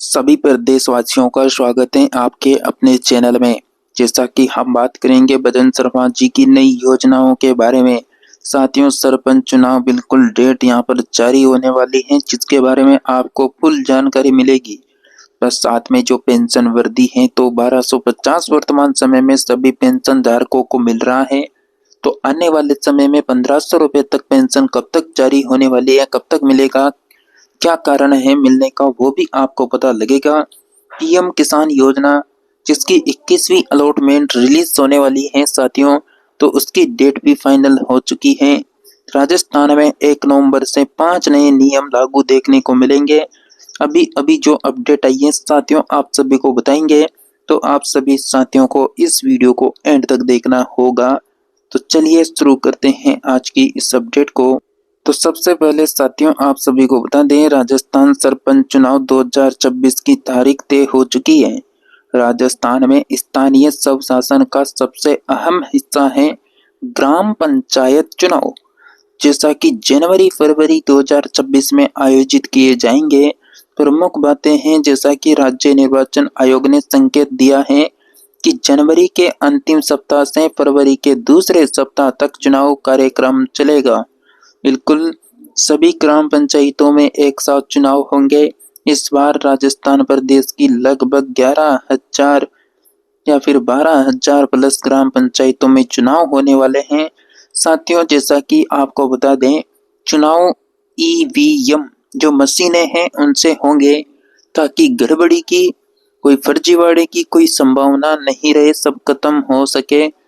सभी प्रदेशवासियों का स्वागत है आपके अपने चैनल में। जैसा कि हम बात करेंगे भजन शर्मा जी की नई योजनाओं के बारे में। साथियों, सरपंच चुनाव बिल्कुल डेट यहाँ पर जारी होने वाली है, जिसके बारे में आपको फुल जानकारी मिलेगी। बस साथ में जो पेंशन वृद्धि है तो 1250 वर्तमान समय में सभी पेंशन धारकों को मिल रहा है। तो आने वाले समय में 1500 रुपए तक पेंशन कब तक जारी होने वाली है, कब तक मिलेगा, क्या कारण है मिलने का, वो भी आपको पता लगेगा। पीएम किसान योजना जिसकी 21वीं अलॉटमेंट रिलीज होने वाली है साथियों, तो उसकी डेट भी फाइनल हो चुकी है। राजस्थान में 1 नवंबर से 5 नए नियम लागू देखने को मिलेंगे। अभी अभी जो अपडेट आई है साथियों, आप सभी को बताएंगे, तो आप सभी साथियों को इस वीडियो को एंड तक देखना होगा। तो चलिए शुरू करते हैं आज की इस अपडेट को। तो सबसे पहले साथियों, आप सभी को बता दें, राजस्थान सरपंच चुनाव 2026 की तारीख तय हो चुकी है। राजस्थान में स्थानीय स्वशासन का सबसे अहम हिस्सा है ग्राम पंचायत चुनाव, जैसा कि जनवरी फरवरी 2026 में आयोजित किए जाएंगे। प्रमुख बातें हैं, जैसा कि राज्य निर्वाचन आयोग ने संकेत दिया है कि जनवरी के अंतिम सप्ताह से फरवरी के दूसरे सप्ताह तक चुनाव कार्यक्रम चलेगा। बिल्कुल सभी ग्राम पंचायतों में एक साथ चुनाव होंगे। इस बार राजस्थान प्रदेश की लगभग 11,000 या फिर 12,000 प्लस ग्राम पंचायतों में चुनाव होने वाले हैं। साथियों, जैसा कि आपको बता दें, चुनाव ईवीएम जो मशीनें हैं उनसे होंगे, ताकि गड़बड़ी की, कोई फर्जीवाड़े की कोई संभावना नहीं रहे, सब खत्म हो सके।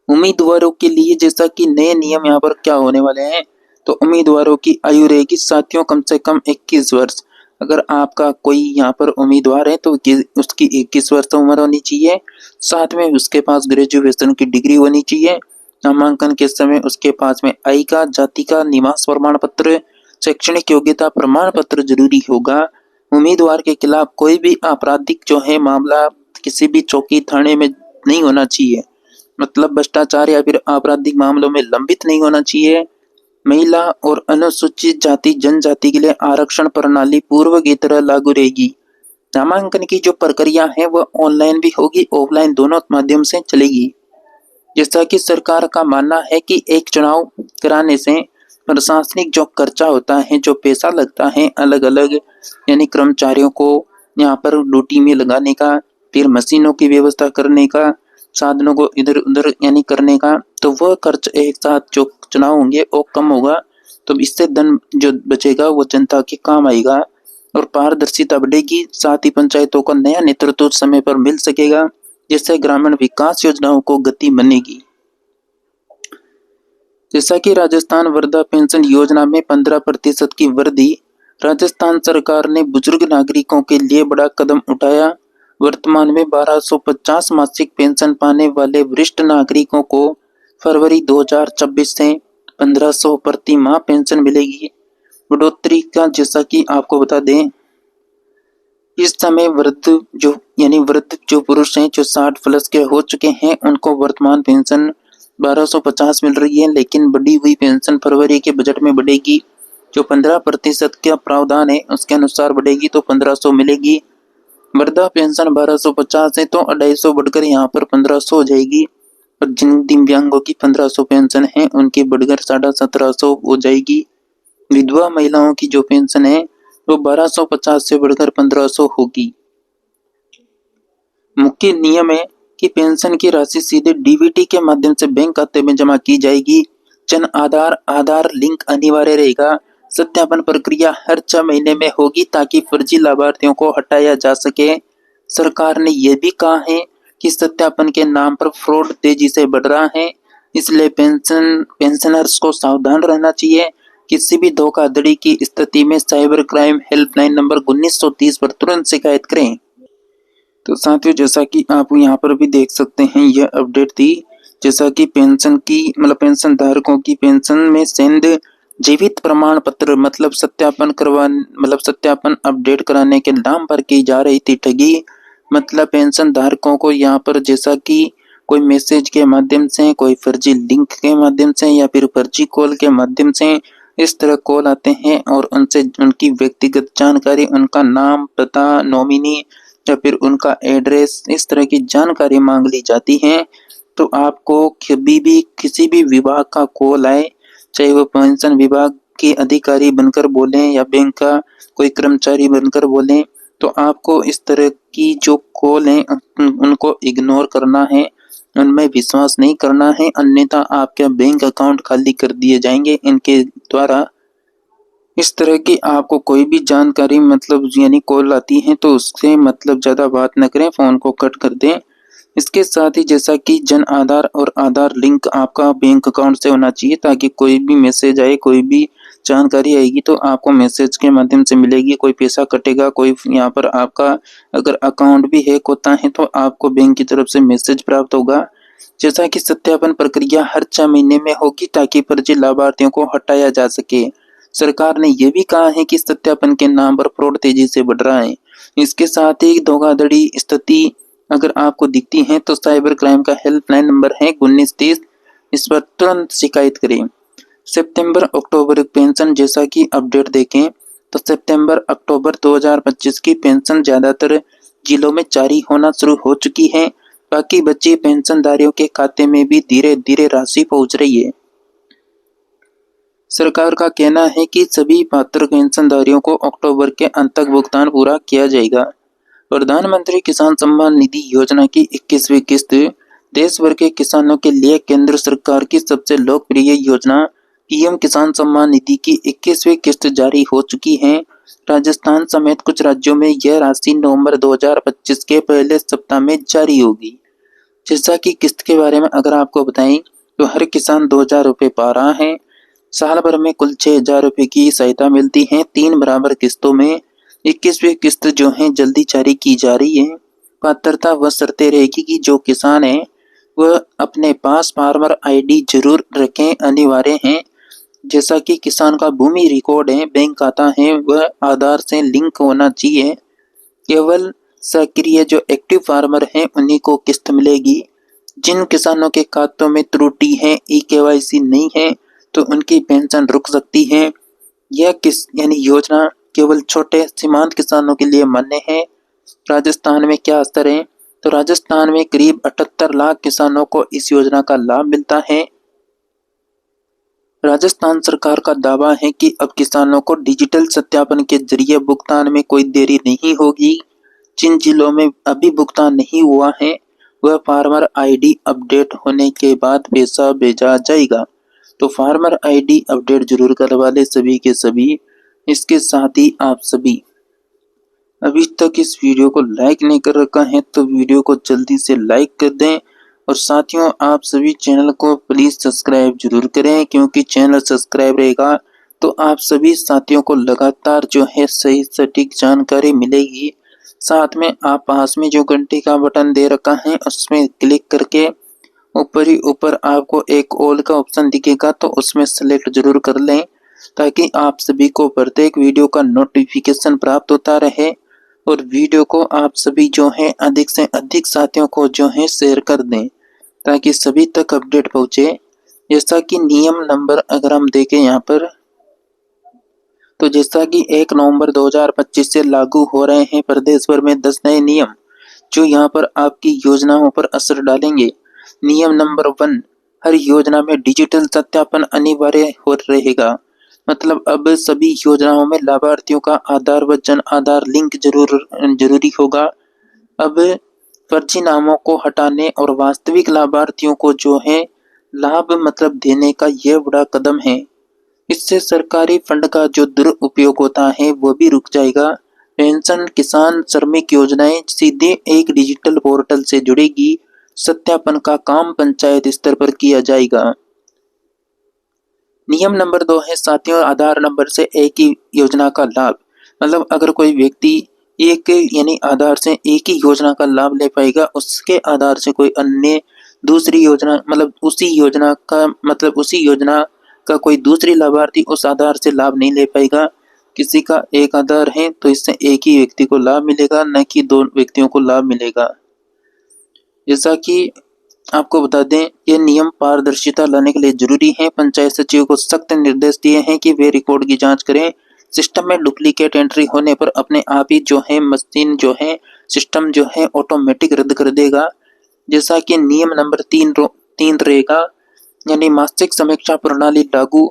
उम्मीदवारों के लिए जैसा कि नए नियम यहाँ पर क्या होने वाले हैं, तो उम्मीदवारों की आयु रहेगी साथियों कम से कम 21 वर्ष। अगर आपका कोई यहाँ पर उम्मीदवार है तो उसकी 21 वर्ष उम्र होनी चाहिए। साथ में उसके पास ग्रेजुएशन की डिग्री होनी चाहिए। नामांकन के समय उसके पास में आय का, जाति का, निवास प्रमाण पत्र, शैक्षणिक योग्यता प्रमाण पत्र जरूरी होगा। उम्मीदवार के खिलाफ कोई भी आपराधिक जो है मामला किसी भी चौकी थाने में नहीं होना चाहिए, मतलब भ्रष्टाचार या फिर आपराधिक मामलों में लंबित नहीं होना चाहिए। महिला और अनुसूचित जाति जनजाति के लिए आरक्षण प्रणाली पूर्व की तरह लागू रहेगी। नामांकन की जो प्रक्रिया है वह ऑनलाइन भी होगी, ऑफलाइन दोनों माध्यम से चलेगी। जैसा कि सरकार का मानना है कि एक चुनाव कराने से प्रशासनिक जो खर्चा होता है, जो पैसा लगता है अलग अलग, यानी कर्मचारियों को यहाँ पर ड्यूटी में लगाने का, फिर मशीनों की व्यवस्था करने का, साधनों को इधर उधर यानी करने का, तो वह खर्च एक साथ जो चुनाव होंगे वो कम होगा। तो इससे धन जो बचेगा वो जनता के काम आएगा और पारदर्शिता बढ़ेगी। साथ ही पंचायतों का नया नेतृत्व समय पर मिल सकेगा, जिससे ग्रामीण विकास योजनाओं को गति बनेगी। जैसा कि राजस्थान वृद्धा पेंशन योजना में 15% की वृद्धि, राजस्थान सरकार ने बुजुर्ग नागरिकों के लिए बड़ा कदम उठाया। वर्तमान में 1250 मासिक पेंशन पाने वाले वरिष्ठ नागरिकों को फरवरी 2026 से 1500 प्रति माह पेंशन मिलेगी। बढ़ोतरी का जैसा कि आपको बता दें, इस समय वृद्ध जो पुरुष हैं, जो 60 प्लस के हो चुके हैं, उनको वर्तमान पेंशन 1250 मिल रही है, लेकिन बढ़ी हुई पेंशन फरवरी के बजट में बढ़ेगी। जो 15% का प्रावधान है उसके अनुसार बढ़ेगी, तो 1500 मिलेगी। वृद्धा पेंशन 1250 है तो 250 बढ़कर यहाँ पर 1500 हो जाएगी। और जिन दिव्यांगों की 1500 पेंशन है उनकी बढ़कर 1750 हो जाएगी। विधवा महिलाओं की जो पेंशन है वो 1250 से बढ़कर 1500 होगी। मुख्य नियम है कि पेंशन की राशि सीधे डीबीटी के माध्यम से बैंक खाते में जमा की जाएगी। जन आधार लिंक अनिवार्य रहेगा। सत्यापन प्रक्रिया हर 6 महीने में होगी, ताकि फर्जी लाभार्थियों को हटाया जा सके। सरकार ने यह भी कहा है कि सत्यापन के नाम पर फ्रॉड तेजी से बढ़ रहा है, इसलिए पेंशनर्स को सावधान रहना चाहिए। किसी भी धोखाधड़ी की स्थिति में साइबर क्राइम हेल्पलाइन नंबर 1930 पर तुरंत शिकायत करें। तो साथियों, जैसा कि आप यहाँ पर भी देख सकते हैं, यह अपडेट थी। जैसा कि पेंशन पेंशन धारकों की पेंशन में सेंध जीवित प्रमाण पत्र सत्यापन अपडेट कराने के नाम पर की जा रही थी ठगी। मतलब पेंशन धारकों को यहाँ पर जैसा कि कोई मैसेज के माध्यम से, कोई फर्जी लिंक के माध्यम से या फिर फर्जी कॉल के माध्यम से इस तरह कॉल आते हैं और उनसे उनकी व्यक्तिगत जानकारी, उनका नाम, पता, नॉमिनी या फिर उनका एड्रेस, इस तरह की जानकारी मांग ली जाती है। तो आपको कभी भी किसी भी विभाग का कॉल आए, चाहे वो पेंशन विभाग के अधिकारी बनकर बोलें या बैंक का कोई कर्मचारी बनकर बोलें, तो आपको इस तरह की जो कॉल है उनको इग्नोर करना है, उनमें विश्वास नहीं करना है, अन्यथा आपके बैंक अकाउंट खाली कर दिए जाएंगे इनके द्वारा। इस तरह की आपको कोई भी जानकारी मतलब यानी कॉल आती है तो उससे मतलब ज़्यादा बात न करें, फ़ोन को कट कर दें। इसके साथ ही जैसा कि जन आधार और आधार लिंक आपका बैंक अकाउंट से होना चाहिए, ताकि कोई भी मैसेज आए, कोई भी जानकारी आएगी तो आपको मैसेज के माध्यम से मिलेगी, कोई पैसा कटेगा, कोई यहाँ पर आपका अगर अकाउंट भी हैक होता है तो आपको बैंक की तरफ से मैसेज प्राप्त होगा। जैसा कि सत्यापन प्रक्रिया हर 6 महीने में होगी ताकि फर्जी लाभार्थियों को हटाया जा सके। सरकार ने यह भी कहा है कि सत्यापन के नाम पर फ्रॉड तेजी से बढ़ रहा है। इसके साथ ही धोखाधड़ी स्थिति अगर आपको दिखती है तो साइबर क्राइम का हेल्पलाइन नंबर है 1930, इस पर तुरंत शिकायत करें। सितंबर अक्टूबर पेंशन जैसा कि अपडेट देखें तो सितंबर अक्टूबर 2025 की पेंशन ज्यादातर जिलों में जारी होना शुरू हो चुकी है। बाकी बची पेंशनधारियों के खाते में भी धीरे धीरे राशि पहुंच रही है। सरकार का कहना है कि सभी पात्र पेंशनधारियों को अक्टूबर के अंत तक भुगतान पूरा किया जाएगा। प्रधानमंत्री किसान सम्मान निधि योजना की 21वीं किस्त देश भर के किसानों के लिए केंद्र सरकार की सबसे लोकप्रिय योजना पीएम किसान सम्मान निधि की 21वीं किस्त जारी हो चुकी है। राजस्थान समेत कुछ राज्यों में यह राशि नवंबर 2025 के पहले सप्ताह में जारी होगी। जैसा कि किस्त के बारे में अगर आपको बताएं तो हर किसान 2000 रुपये पा रहा है। साल भर में कुल 6000 रुपये की सहायता मिलती है 3 बराबर किस्तों में। 21वीं किस्त जो है जल्दी जारी की जा रही है। पात्रता व शर्तें रहेगी कि जो किसान है वह अपने पास फार्मर आईडी जरूर रखें, अनिवार्य है। जैसा कि किसान का भूमि रिकॉर्ड है, बैंक खाता है, वह आधार से लिंक होना चाहिए। केवल सक्रिय जो एक्टिव फार्मर हैं उन्हीं को किस्त मिलेगी। जिन किसानों के खातों में त्रुटि है, ई-केवाईसी नहीं है, तो उनकी पेंशन रुक सकती है। यह यानी योजना केवल छोटे सीमांत किसानों के लिए मान्य है। राजस्थान में क्या असर है? तो राजस्थान में करीब 78 लाख किसानों को इस योजना का लाभ मिलता है। राजस्थान सरकार का दावा है कि अब किसानों को डिजिटल सत्यापन के जरिए भुगतान में कोई देरी नहीं होगी। जिन जिलों में अभी भुगतान नहीं हुआ है वह फार्मर आईडी अपडेट होने के बाद पैसा भेजा जाएगा। तो फार्मर आईडी अपडेट जरूर करवा ले सभी के सभी। इसके साथ ही आप सभी अभी तक इस वीडियो को लाइक नहीं कर रखा है तो वीडियो को जल्दी से लाइक कर दें, और साथियों आप सभी चैनल को प्लीज सब्सक्राइब जरूर करें, क्योंकि चैनल सब्सक्राइब रहेगा तो आप सभी साथियों को लगातार जो है सही सटीक जानकारी मिलेगी। साथ में आप पास में जो घंटी का बटन दे रखा है उसमें क्लिक करके ऊपर ही ऊपर आपको एक ऑल का ऑप्शन दिखेगा, तो उसमें सेलेक्ट जरूर कर लें ताकि आप सभी को प्रत्येक वीडियो का नोटिफिकेशन प्राप्त होता रहे। और वीडियो को आप सभी जो है अधिक से अधिक साथियों को जो है शेयर कर दें ताकि सभी तक अपडेट पहुंचे। जैसा कि नियम नंबर अगर हम देखें यहाँ पर, तो जैसा कि 1 नवंबर 2025 से लागू हो रहे हैं प्रदेश भर में 10 नए नियम जो यहाँ पर आपकी योजनाओं पर असर डालेंगे। नियम नंबर 1, हर योजना में डिजिटल सत्यापन अनिवार्य हो रहेगा। मतलब अब सभी योजनाओं में लाभार्थियों का आधार व जन आधार लिंक जरूरी होगा। अब फर्जी नामों को हटाने और वास्तविक लाभार्थियों को जो है लाभ मतलब देने का यह बड़ा कदम है। इससे सरकारी फंड का जो दुरुपयोग होता है वो भी रुक जाएगा। पेंशन, किसान, श्रमिक योजनाएं सीधे एक डिजिटल पोर्टल से जुड़ेगी। सत्यापन का काम पंचायत स्तर पर किया जाएगा। नियम नंबर 2 है साथियों, आधार नंबर से एक ही योजना का लाभ। मतलब अगर कोई व्यक्ति एक यानी आधार से एक ही योजना का लाभ ले पाएगा, उसके आधार से कोई अन्य दूसरी योजना मतलब उसी योजना का कोई दूसरी लाभार्थी उस आधार से लाभ नहीं ले पाएगा। किसी का एक आधार है तो इससे एक ही व्यक्ति को लाभ मिलेगा, न कि 2 व्यक्तियों को लाभ मिलेगा। जैसा कि आपको बता दें, ये नियम पारदर्शिता लाने के लिए जरूरी है। पंचायत सचिव को सख्त निर्देश दिए हैं कि वे रिकॉर्ड की जांच करें। सिस्टम में डुप्लीकेट एंट्री होने पर अपने आप ही जो है मशीन जो है सिस्टम जो है ऑटोमेटिक रद्द कर देगा। जैसा कि नियम नंबर 3 रहेगा, यानी मासिक समीक्षा प्रणाली लागू।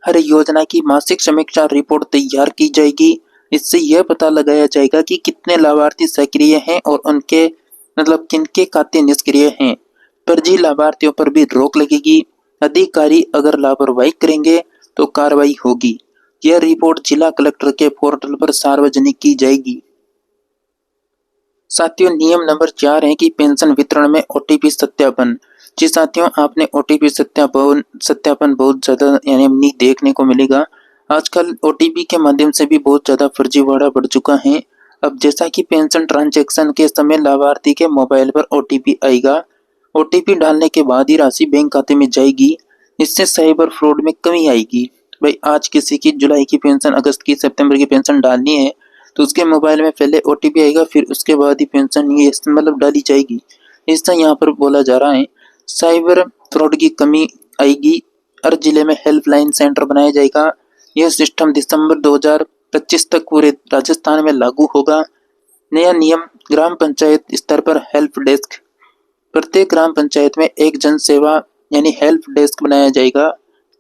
हर योजना की मासिक समीक्षा रिपोर्ट तैयार की जाएगी। इससे यह पता लगाया जाएगा कि कितने लाभार्थी सक्रिय हैं और उनके मतलब किनके खाते निष्क्रिय हैं। फर्जी लाभार्थियों पर भी रोक लगेगी। अधिकारी अगर लापरवाही करेंगे तो कार्रवाई होगी। यह रिपोर्ट जिला कलेक्टर के पोर्टल पर सार्वजनिक की जाएगी। साथियों, नियम नंबर 4 है कि पेंशन वितरण में ओटीपी सत्यापन। जी साथियों, आपने ओटीपी सत्यापन बहुत ज्यादा यानी देखने को मिलेगा। आजकल ओटीपी के माध्यम से भी बहुत ज्यादा फर्जीवाड़ा बढ़ चुका है। अब जैसा कि पेंशन ट्रांजैक्शन के समय लाभार्थी के मोबाइल पर ओटीपी आएगा। ओटीपी डालने के बाद ही राशि बैंक खाते में जाएगी। इससे साइबर फ्रॉड में कमी आएगी। भाई, आज किसी की जुलाई की पेंशन, अगस्त की, सितंबर की पेंशन डालनी है तो उसके मोबाइल में पहले ओटीपी आएगा, फिर उसके बाद ही पेंशन ये मतलब डाली जाएगी। ऐसा यहाँ पर बोला जा रहा है। साइबर फ्रॉड की कमी आएगी। हर जिले में हेल्पलाइन सेंटर बनाया जाएगा। यह सिस्टम दिसंबर 2025 तक पूरे राजस्थान में लागू होगा। नया नियम, ग्राम पंचायत स्तर पर हेल्प डेस्क। प्रत्येक ग्राम पंचायत में एक जन सेवा यानी हेल्प डेस्क बनाया जाएगा।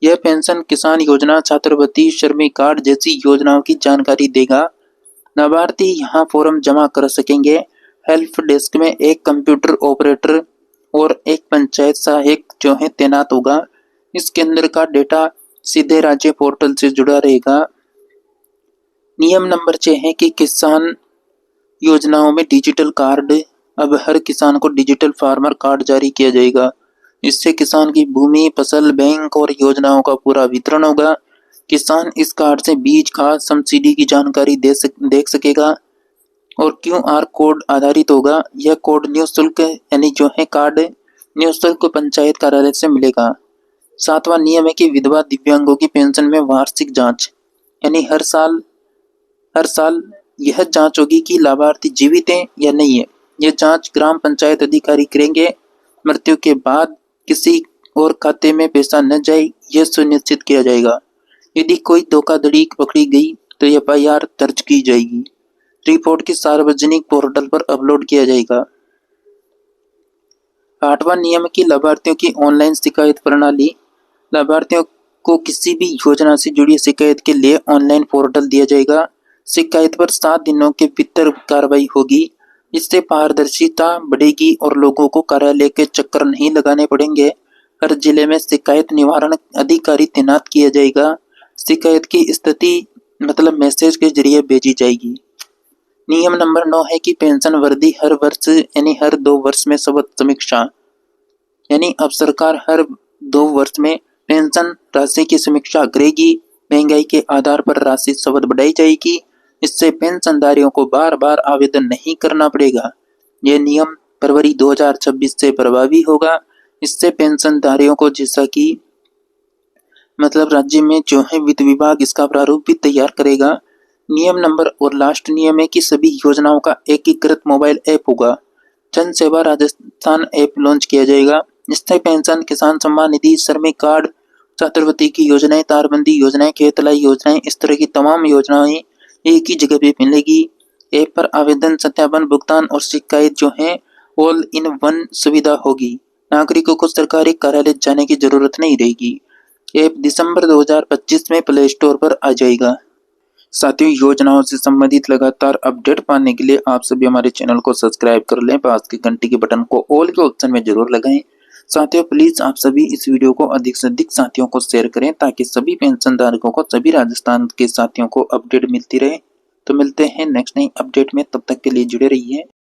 यह पेंशन, किसान योजना, छात्रवृत्ति, श्रमिक कार्ड जैसी योजनाओं की जानकारी देगा। लाभार्थी यहाँ फॉर्म जमा कर सकेंगे। हेल्प डेस्क में एक कंप्यूटर ऑपरेटर और एक पंचायत सहायक जो है तैनात होगा। इस केंद्र का डेटा सीधे राज्य पोर्टल से जुड़ा रहेगा। नियम नंबर 6 है कि किसान योजनाओं में डिजिटल कार्ड। अब हर किसान को डिजिटल फार्मर कार्ड जारी किया जाएगा। इससे किसान की भूमि, फसल, बैंक और योजनाओं का पूरा वितरण होगा। किसान इस कार्ड से बीज, खाद, सब्सिडी की जानकारी देख सकेगा और क्यूआर कोड आधारित होगा। यह कोड निःशुल्क यानी जो है कार्ड निःशुल्क पंचायत कार्यालय से मिलेगा। 7वां नियम है कि विधवा दिव्यांगों की पेंशन में वार्षिक जांच, यानी हर साल यह जांच होगी कि लाभार्थी जीवित हैं या नहीं है। यह जांच ग्राम पंचायत अधिकारी करेंगे। मृत्यु के बाद किसी और खाते में पैसा न जाए, यह सुनिश्चित किया जाएगा। यदि कोई धोखाधड़ी पकड़ी गई तो एफआईआर दर्ज की जाएगी। रिपोर्ट की सार्वजनिक पोर्टल पर अपलोड किया जाएगा। 8वां नियम की लाभार्थियों की ऑनलाइन शिकायत प्रणाली। लाभार्थियों को किसी भी योजना से जुड़ी शिकायत के लिए ऑनलाइन पोर्टल दिया जाएगा। शिकायत पर 7 दिनों के भीतर कार्रवाई होगी। इससे पारदर्शिता बढ़ेगी और लोगों को कार्यालय के चक्कर नहीं लगाने पड़ेंगे। हर जिले में शिकायत निवारण अधिकारी तैनात किया जाएगा। शिकायत की स्थिति मतलब मैसेज के जरिए भेजी जाएगी। नियम नंबर 9 है कि पेंशन वृद्धि हर वर्ष यानी हर 2 वर्ष में समीक्षा, यानी अब सरकार हर 2 वर्ष में पेंशन राशि की समीक्षा करेगी। महंगाई के आधार पर राशि शब्द बढ़ाई जाएगी। इससे पेंशनधारियों को बार बार आवेदन नहीं करना पड़ेगा। यह नियम फरवरी 2026 से प्रभावी होगा। इससे पेंशनधारियों को, जैसा कि मतलब राज्य में जो है वित्त विभाग इसका प्रारूप भी तैयार करेगा। नियम नंबर और लास्ट नियम है कि सभी योजनाओं का एकीकृत मोबाइल ऐप होगा। जन सेवा राजस्थान ऐप लॉन्च किया जाएगा। इससे पेंशन, किसान सम्मान निधि, श्रमिक कार्ड, छात्रवृत्ति की योजनाएं, तारबंदी योजनाएं, खेतलाई योजनाएं, इस तरह की तमाम योजनाएं एक ही जगह पे मिलेगी। ऐप पर आवेदन, सत्यापन, भुगतान और शिकायत जो है ऑल इन वन सुविधा होगी। नागरिकों को सरकारी कार्यालय जाने की जरूरत नहीं रहेगी। ऐप दिसंबर 2025 में प्ले स्टोर पर आ जाएगा। साथियों, योजनाओं से संबंधित लगातार अपडेट पाने के लिए आप सभी हमारे चैनल को सब्सक्राइब कर लें। पास के घंटी के बटन को ऑल के ऑप्शन में जरूर लगाएं। साथियों, प्लीज आप सभी इस वीडियो को अधिक से अधिक साथियों को शेयर करें ताकि सभी पेंशन धारकों को, सभी राजस्थान के साथियों को अपडेट मिलती रहे। तो मिलते हैं नेक्स्ट नई अपडेट में, तब तक के लिए जुड़े रहिए।